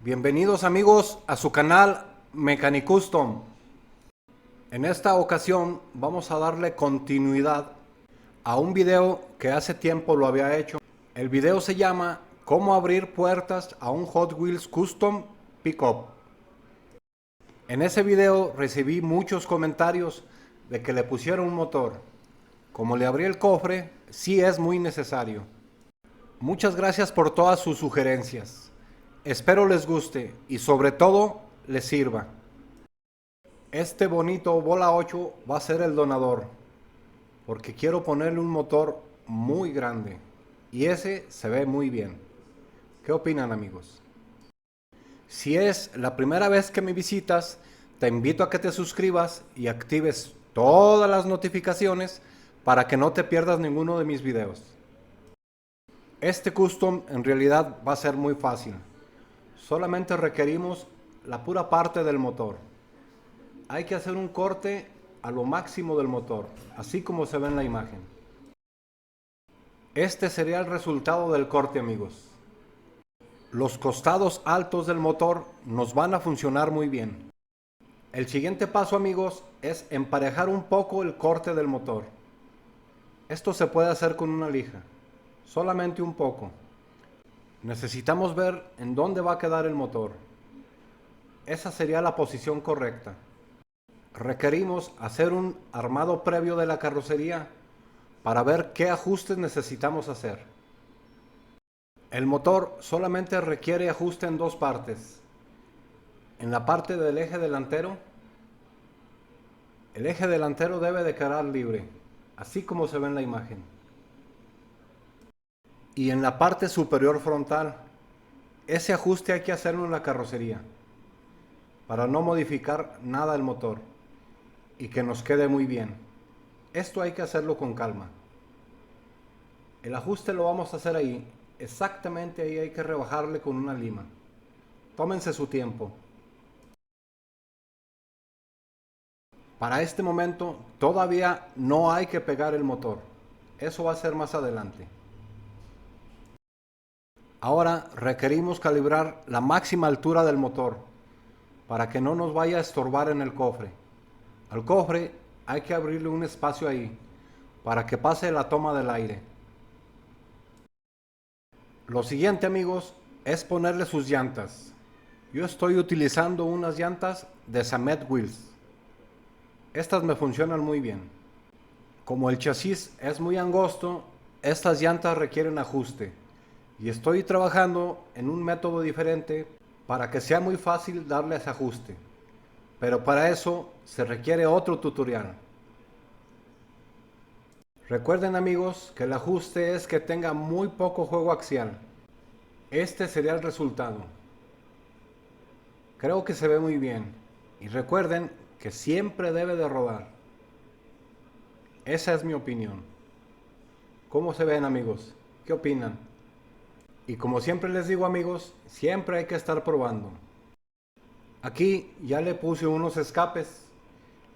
Bienvenidos amigos a su canal Mecanicustom. En esta ocasión vamos a darle continuidad a un video que hace tiempo lo había hecho. El video se llama Cómo abrir puertas a un Hot Wheels Custom Pickup. En ese video recibí muchos comentarios de que le pusiera un motor. Como le abrí el cofre, sí es muy necesario. Muchas gracias por todas sus sugerencias. Espero les guste y sobre todo les sirva. Este bonito bola 8 va a ser el donador, porque quiero ponerle un motor muy grande y ese se ve muy bien. ¿Qué opinan amigos? Si es la primera vez que me visitas, te invito a que te suscribas y actives todas las notificaciones para que no te pierdas ninguno de mis videos. Este custom en realidad va a ser muy fácil. Solamente requerimos la pura parte del motor. Hay que hacer un corte a lo máximo del motor, así como se ve en la imagen. Este sería el resultado del corte amigos. Los costados altos del motor nos van a funcionar muy bien. El siguiente paso amigos es emparejar un poco el corte del motor. Esto se puede hacer con una lija, solamente un poco. Necesitamos ver en dónde va a quedar el motor. Esa sería la posición correcta. Requerimos hacer un armado previo de la carrocería para ver qué ajustes necesitamos hacer. El motor solamente requiere ajuste en dos partes. En la parte del eje delantero, el eje delantero debe de quedar libre, así como se ve en la imagen. Y en la parte superior frontal, ese ajuste hay que hacerlo en la carrocería para no modificar nada el motor y que nos quede muy bien. Esto hay que hacerlo con calma. El ajuste lo vamos a hacer ahí, exactamente ahí hay que rebajarle con una lima. Tómense su tiempo. Para este momento todavía no hay que pegar el motor. Eso va a ser más adelante. Ahora requerimos calibrar la máxima altura del motor para que no nos vaya a estorbar en el cofre. Al cofre hay que abrirle un espacio ahí para que pase la toma del aire. Lo siguiente amigos es ponerle sus llantas. Yo estoy utilizando unas llantas de Samet Wheels. Estas me funcionan muy bien. Como el chasis es muy angosto, estas llantas requieren ajuste. Y estoy trabajando en un método diferente para que sea muy fácil darle ese ajuste. Pero para eso se requiere otro tutorial. Recuerden amigos que el ajuste es que tenga muy poco juego axial. Este sería el resultado. Creo que se ve muy bien. Y recuerden que siempre debe de rodar. Esa es mi opinión. ¿Cómo se ven amigos? ¿Qué opinan? Y como siempre les digo amigos, siempre hay que estar probando. Aquí ya le puse unos escapes.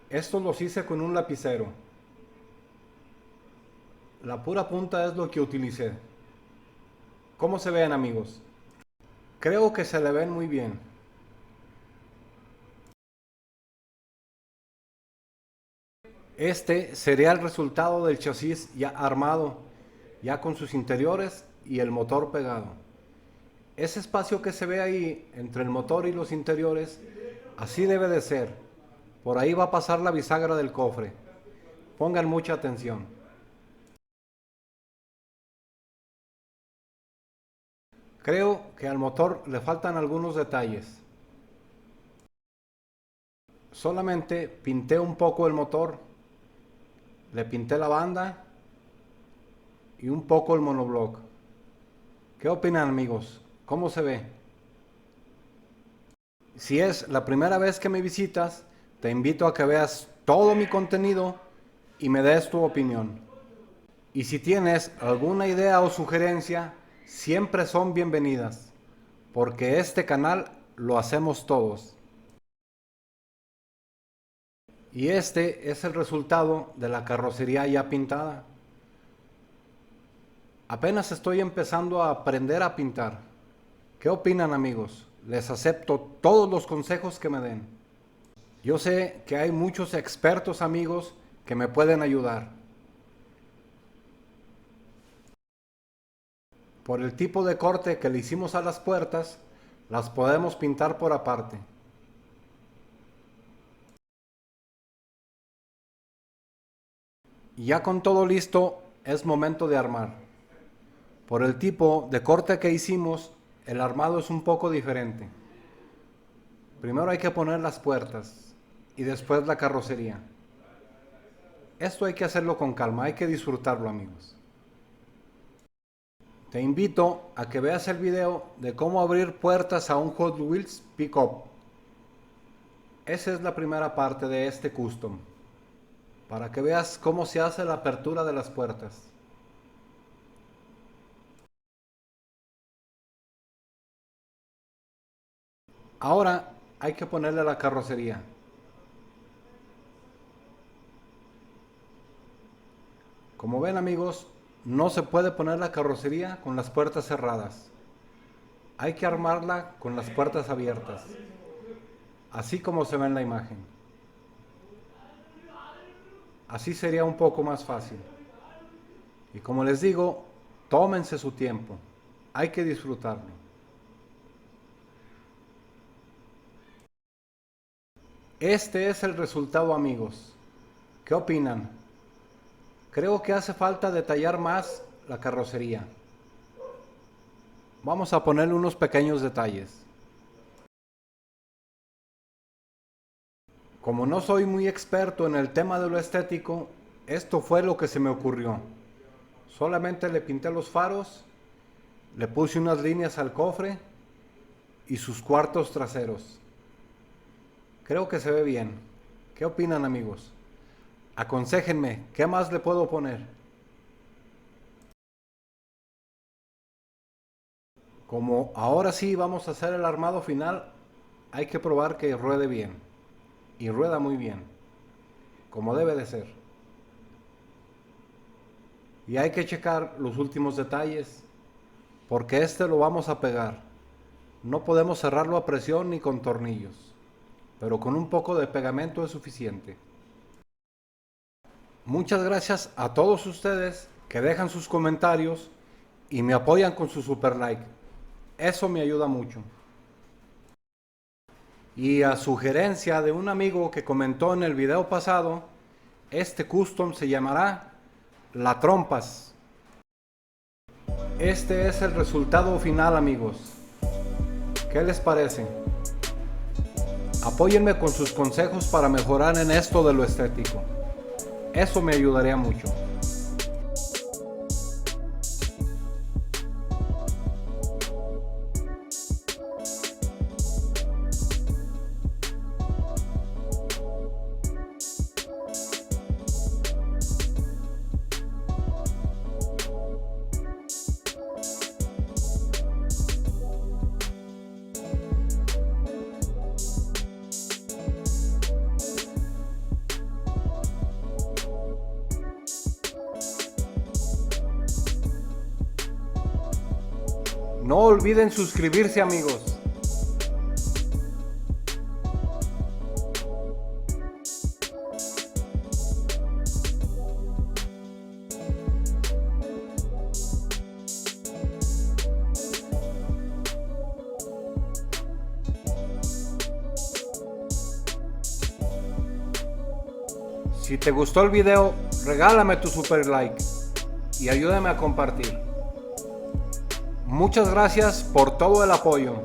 Estos los hice con un lapicero. La pura punta es lo que utilicé. ¿Cómo se ven amigos? Creo que se le ven muy bien. Este sería el resultado del chasis ya armado, ya con sus interiores y el motor pegado. Ese espacio que se ve ahí entre el motor y los interiores, así debe de ser. Por ahí va a pasar la bisagra del cofre. Pongan mucha atención. Creo que al motor le faltan algunos detalles. Solamente pinté un poco el motor, le pinté la banda y un poco el monobloc. ¿Qué opinan amigos? ¿Cómo se ve? Si es la primera vez que me visitas, te invito a que veas todo mi contenido y me des tu opinión. Y si tienes alguna idea o sugerencia, siempre son bienvenidas, porque este canal lo hacemos todos. Y este es el resultado de la carrocería ya pintada. Apenas estoy empezando a aprender a pintar. ¿Qué opinan amigos? Les acepto todos los consejos que me den. Yo sé que hay muchos expertos amigos que me pueden ayudar. Por el tipo de corte que le hicimos a las puertas, las podemos pintar por aparte. Y ya con todo listo, es momento de armar. Por el tipo de corte que hicimos, el armado es un poco diferente. Primero hay que poner las puertas y después la carrocería. Esto hay que hacerlo con calma, hay que disfrutarlo, amigos. Te invito a que veas el video de cómo abrir puertas a un Hot Wheels Pickup. Esa es la primera parte de este custom, para que veas cómo se hace la apertura de las puertas. Ahora hay que ponerle la carrocería. Como ven, amigos, no se puede poner la carrocería con las puertas cerradas. Hay que armarla con las puertas abiertas, así como se ve en la imagen. Así sería un poco más fácil. Y como les digo, tómense su tiempo. Hay que disfrutarlo. Este es el resultado, amigos. ¿Qué opinan? Creo que hace falta detallar más la carrocería. Vamos a ponerle unos pequeños detalles. Como no soy muy experto en el tema de lo estético, esto fue lo que se me ocurrió. Solamente le pinté los faros, le puse unas líneas al cofre y sus cuartos traseros. Creo que se ve bien. ¿Qué opinan, amigos? Aconséjenme, ¿qué más le puedo poner? Como ahora sí vamos a hacer el armado final, hay que probar que ruede bien. Y rueda muy bien, como debe de ser. Y hay que checar los últimos detalles, porque este lo vamos a pegar. No podemos cerrarlo a presión ni con tornillos, pero con un poco de pegamento es suficiente. Muchas gracias a todos ustedes que dejan sus comentarios y me apoyan con su super like. Eso me ayuda mucho. Y a sugerencia de un amigo que comentó en el video pasado, este custom se llamará La Trompas. Este es el resultado final, amigos. ¿Qué les parece? Apóyenme con sus consejos para mejorar en esto de lo estético. Eso me ayudaría mucho. No olviden suscribirse, amigos. Si te gustó el video, regálame tu super like y ayúdame a compartir. Muchas gracias por todo el apoyo.